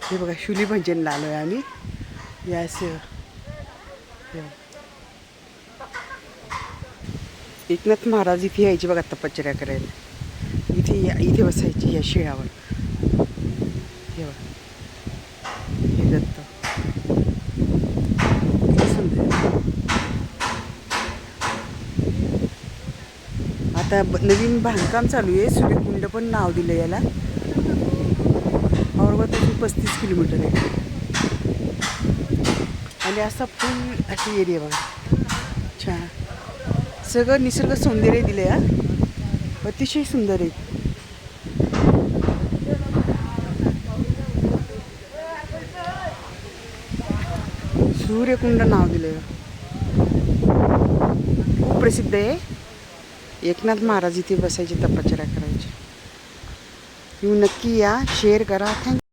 हे बघा शुली भंजनला आलो आहे आम्ही यास एकनाथ महाराज इथे यायचे बघा तपश्चर्या करायला. इथे बसायची या शिळावर. हे बघा हे दत्त किती सुंदर. आता नवीन बांधकाम चालू आहे. सूर्यकुंड पण नाव दिलं याला. औरंगाबादपासून 35 किलोमीटर आहे. आणि असा फुल अशी एरिया बघा छान. सगळं निसर्ग सौंदर्य दिलं आहे. अतिशय सुंदर आहे. सूर्यकुंड नाव दिलं. खूप प्रसिद्ध आहे. एकनाथ महाराज इथे बसायचे तपश्चर्या करायचे. तुम्ही नक्की या, शेअर करा. थँक्यू.